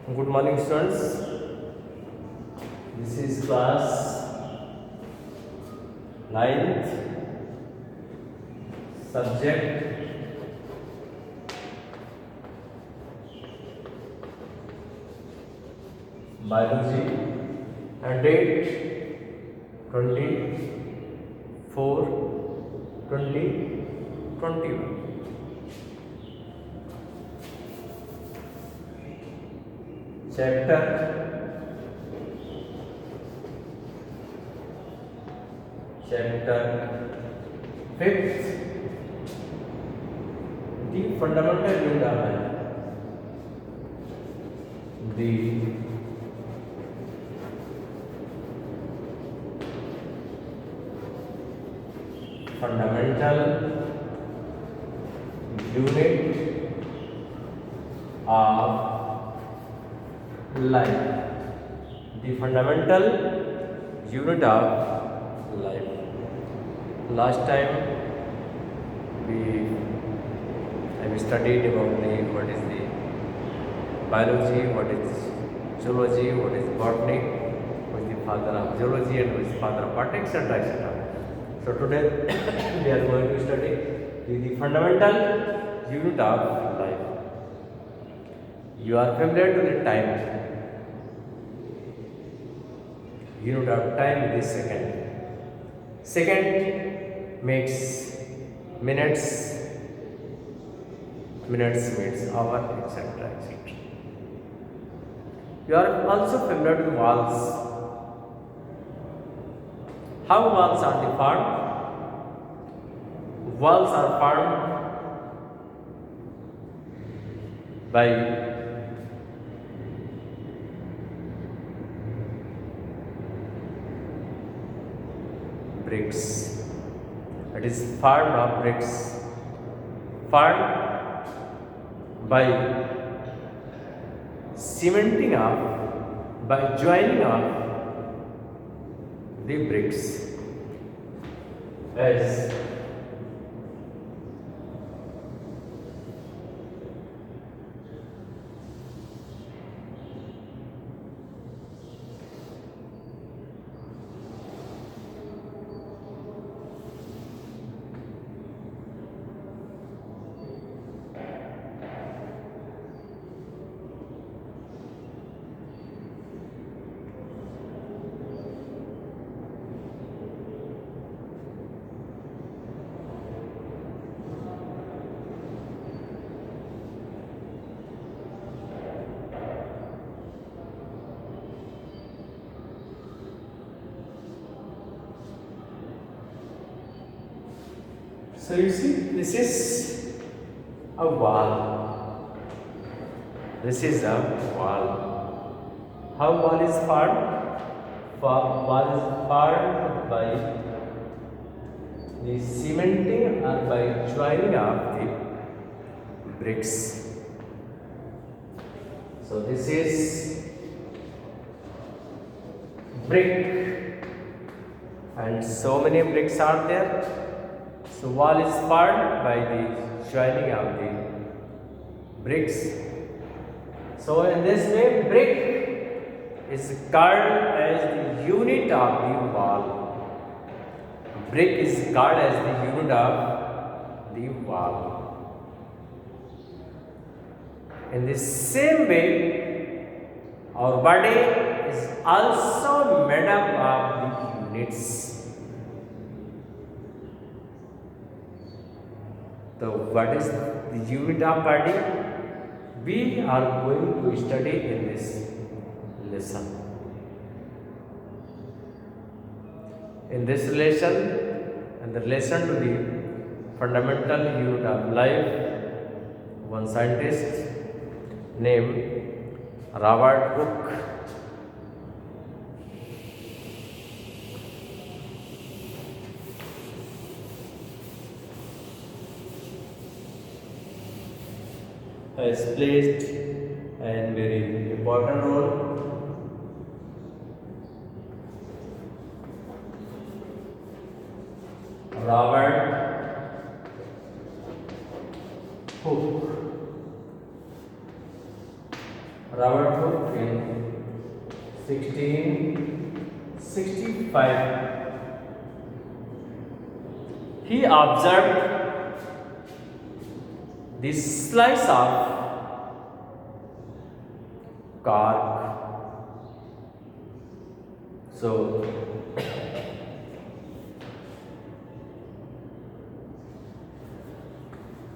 Good morning, students. This is class 9th, subject biology, and date 24/20/21. Chapter fifth, the fundamental unit of life. The fundamental unit of life. The fundamental unit of life. Last time we have studied about what is the biology, what is zoology, what is botany, who is the father of zoology and who is father of botany, etc. etc. So today we are going to study the fundamental unit of life. You are familiar to the time. Unit of time is second. Second makes minutes, minutes means hour, etc. etc. You are also familiar with walls. How walls are formed? Walls are formed by bricks. It is formed of bricks, formed by cementing up, by joining up the bricks as so you see, this is a wall. This is a wall. How wall is formed? Wall is formed by the cementing or by joining of the bricks. So this is brick, and so many bricks are there. So wall is formed by the joining of the bricks. So in this way, brick is called as the unit of the wall. Brick is called as the unit of the wall. In the same way, our body is also made up of the units. So what is the unit of body? We are going to study in this lesson. In this lesson, and the lesson to the fundamental unit of life, one scientist named Robert Hooke has played a very important role. Robert Hooke Robert Hooke in 1665. He observed the slice of cork. So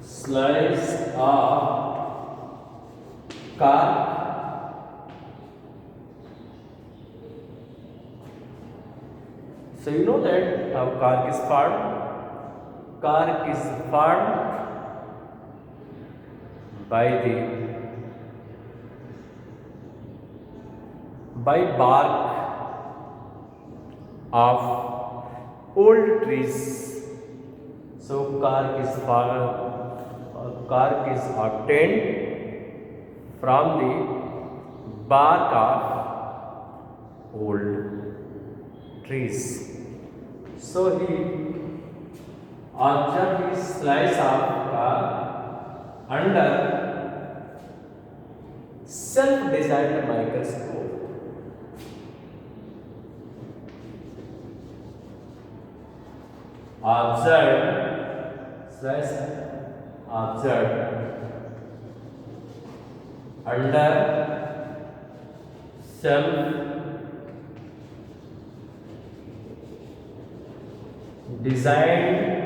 slice of cork So you know that how cork is formed? Cork is formed by bark of old trees. So cork is obtained from the bark of old trees. So he observed his slice of cork under self-designed microscope. Observed under self-designed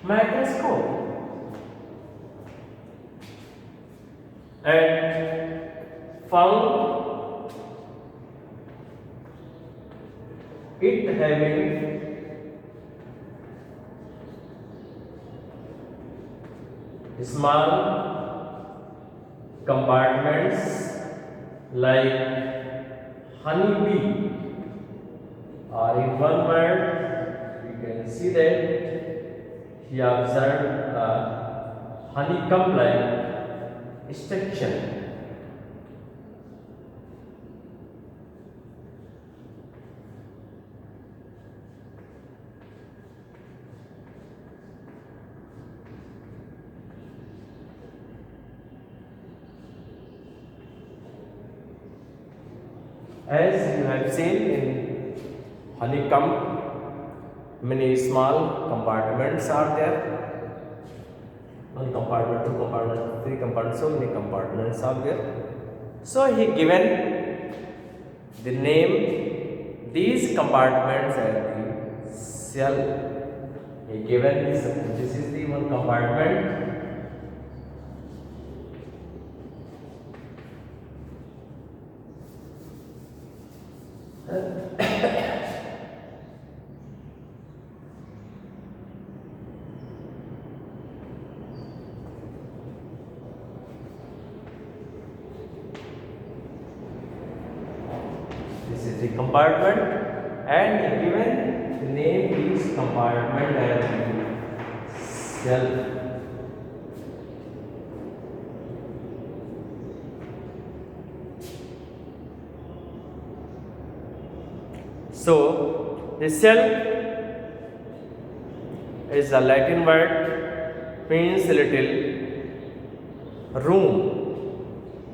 microscope and found it having small compartments like honeybee, or in one word we can see that he observed a honeycomb-like structure. As you have seen in honeycomb, many small compartments are there. One compartment, two compartments, three compartments, so many compartments are there. So he given the name these compartments as the cell. He given this is the one compartment. This is the compartment, and given the name is compartment as the cell. So the cell is a Latin word, means little room.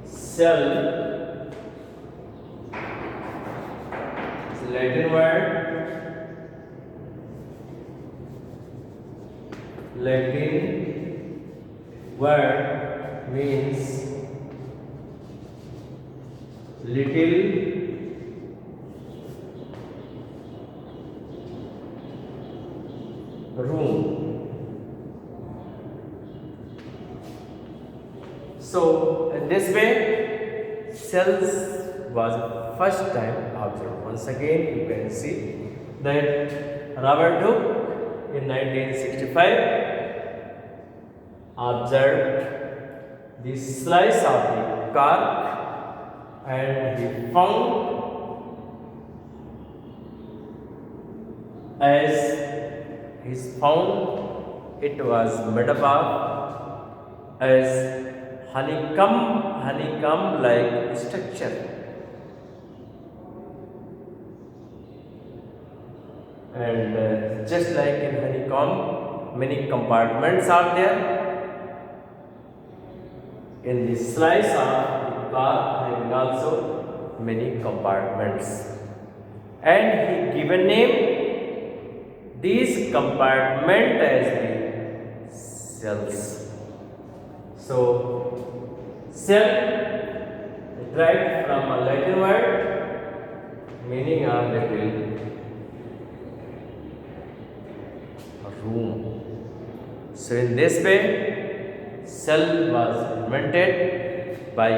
Cell is a Latin word, means little room. So in this way cells was first time observed. Once again you can see that Robert Hooke in 1965 observed the slice of the cork, and he found it was made up of as honeycomb like structure, and just like in honeycomb many compartments are there. In the slice of the car having also many compartments, and he given name these compartment as the cells. So cell derived from a Latin word meaning a little room. So in this way cell was invented by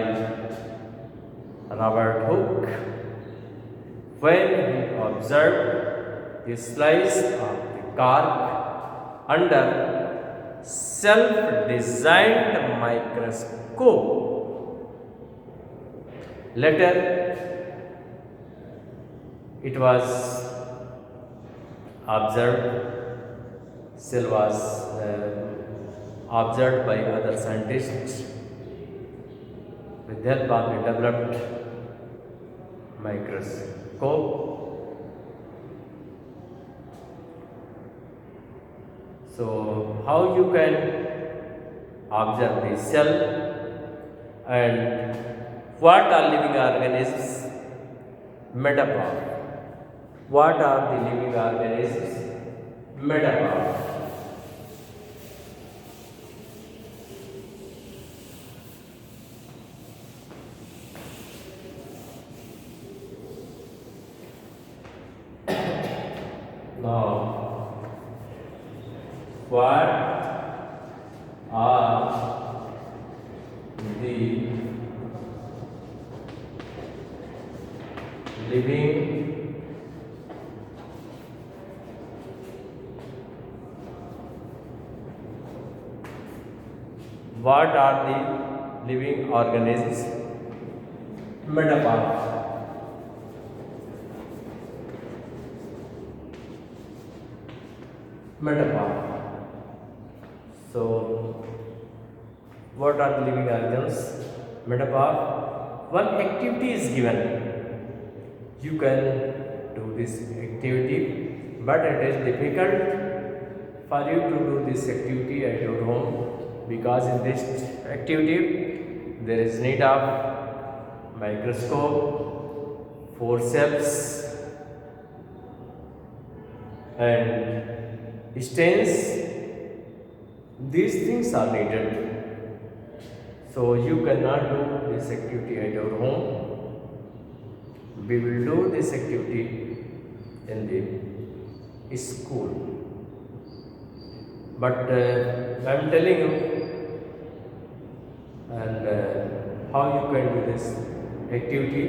Robert Hooke when he observed the slice of the cork under self-designed microscope. Later, it was observed, cell was observed by other scientists with the help of the developed microscope. So, how you can observe the cell and what are living organisms made up of? What are the living organisms made up of? Now, what are the living organisms made up of? Made up of. So, what are the living organisms made up of? One activity is given. You can do this activity, but it is difficult for you to do this activity at your home, because in this activity there is need of microscope, forceps, and stains. These things are needed. So you cannot do this activity at your home. We will do this activity in the school. But I am telling you and how you can do this activity.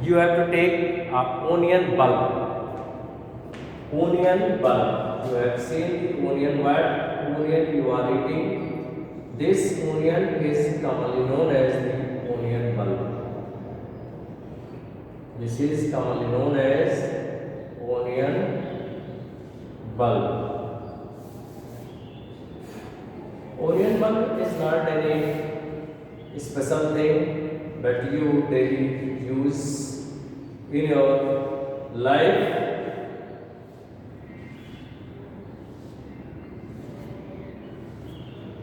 You have to take an onion bulb. Onion bulb. You have seen the onion word. Onion you are eating. This onion is commonly known as the onion bulb. This is commonly known as onion bulb. Onion bulb is not any special thing, but you daily use in your life.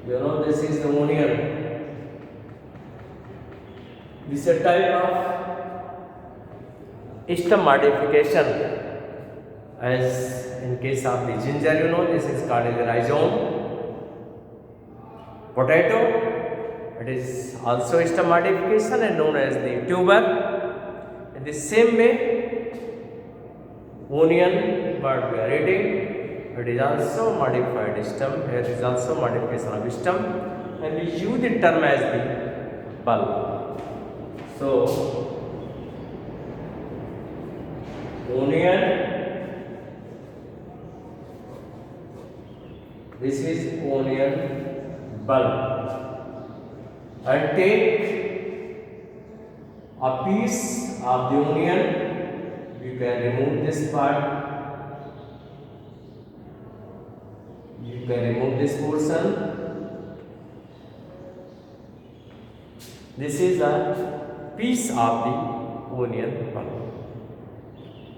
You know, this is the onion. This is a type of stem modification. As in case of the ginger, you know, this is called as the rhizome. Potato, it is also stem modification and known as the tuber. In the same way, onion, what we are eating, it is also modified stem. Here is also modification of stem, and we use the term as the bulb. So, onion, this is onion bulb. And take a piece of the onion. You can remove this part. You can remove this portion. This is a piece of the onion bulb.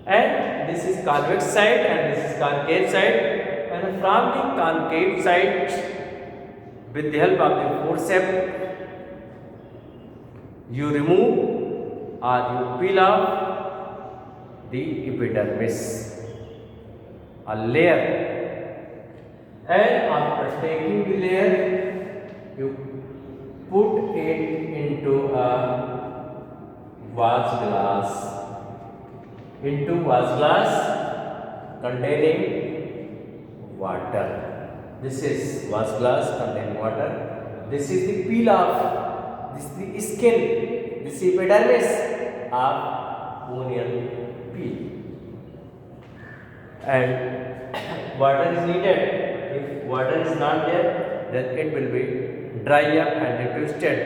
And this is convex side and this is concave side. and from the concave side, with the help of the forceps, you remove or you peel off the epidermis, a layer, and after taking the layer, you put it into a vase glass, containing water. This is vase glass containing water. This is the peel off. This is the skin. This is epidermis of onion peel. And water is needed. If water is not there, then it will be dry up and twisted.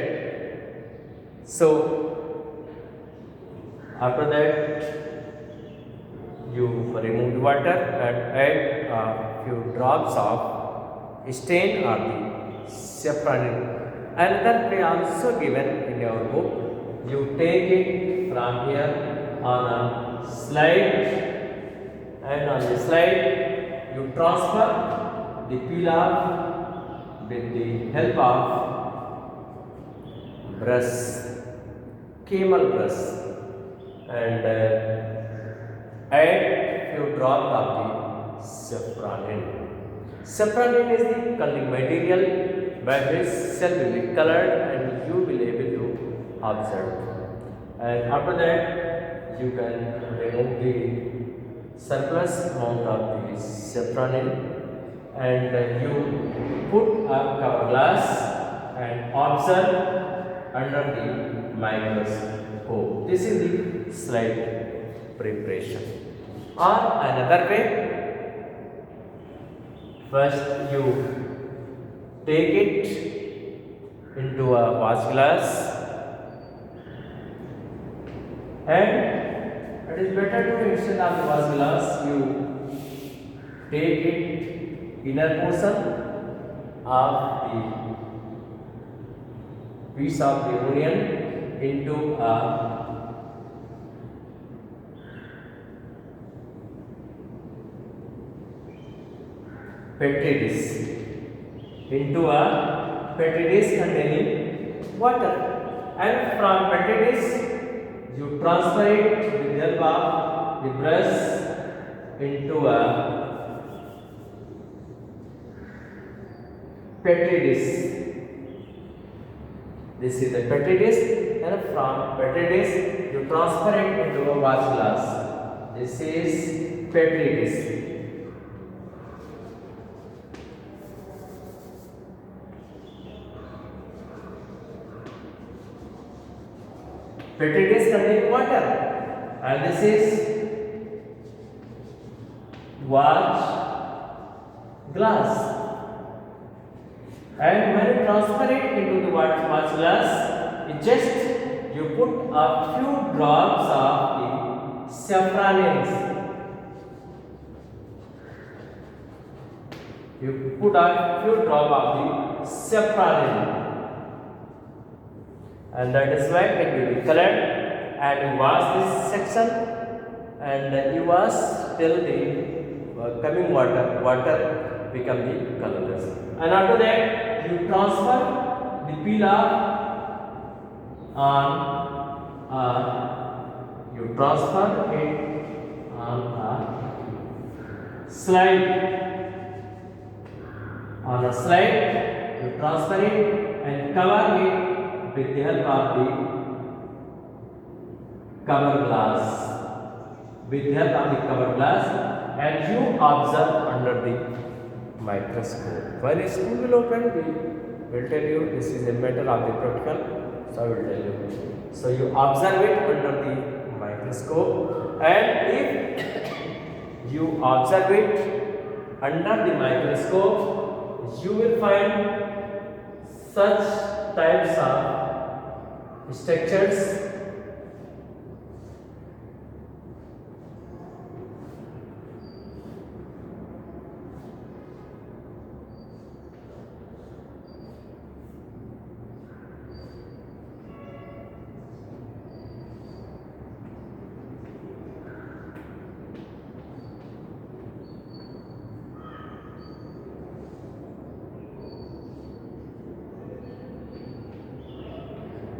So after that, you remove the water and add a few drops of stain or the saffron. Another way also given in your book. You take it from here on a slide, and on the slide you transfer the peel off with the help of brush, camel brush, and add few drops of the saffron. Saffron is the coloring material by which cell will be colored and you will be able to observe. And after that, you can remove the surplus amount of the saffron and you put a cover glass and observe under the microscope. This is the slide preparation. Or another way, first you take it into a vase glass, and it is better to, instead of the vase glass, you take it inner portion of the piece of the onion into a petri dish, containing water, and from petri dish you transfer it with the help of the brush into a petri dish. This is the petri dish, and from petri dish you transfer it into a vase glass. This is petri dish. Petri dish containing water, and this is vase glass. And when you transfer it into the vase glass, you put a few drops of the saffron. You put a few drops of the saffron, and that is why it will be colored. And you wash this section, and you wash till the coming water become the colorless. And after that, you transfer the peel off on you transfer it on a slide. On a slide, you transfer it and cover it with the help of the cover glass. With the help of the cover glass, and you observe under the microscope. When school will open, we will tell you this is a matter of the practical, so I will tell you. So you observe it under the microscope, and if you observe it under the microscope, you will find such types of structures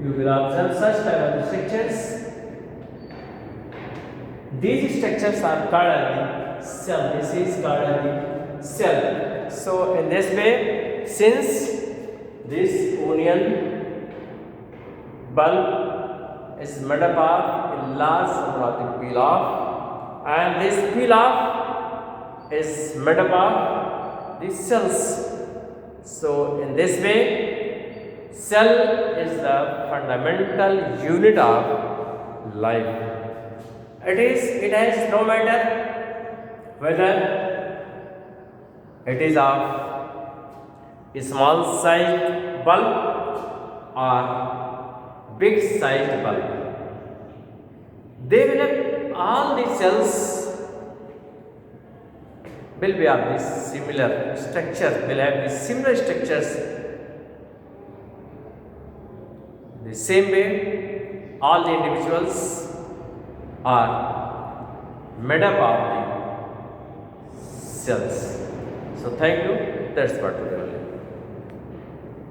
you will observe such type of structures. These structures are called as the cell. This is called as the cell. So in this way, since this onion bulb is made up of a large number of the peel off, and this peel off is made up of the cells. So in this way, cell is the fundamental unit of life. It has no matter whether it is of a small sized bulb or big sized bulb. They will have all the cells will be of this similar structure, will have the similar structures. The same way, all the individuals are made up of the cells. So thank you. That's what we are.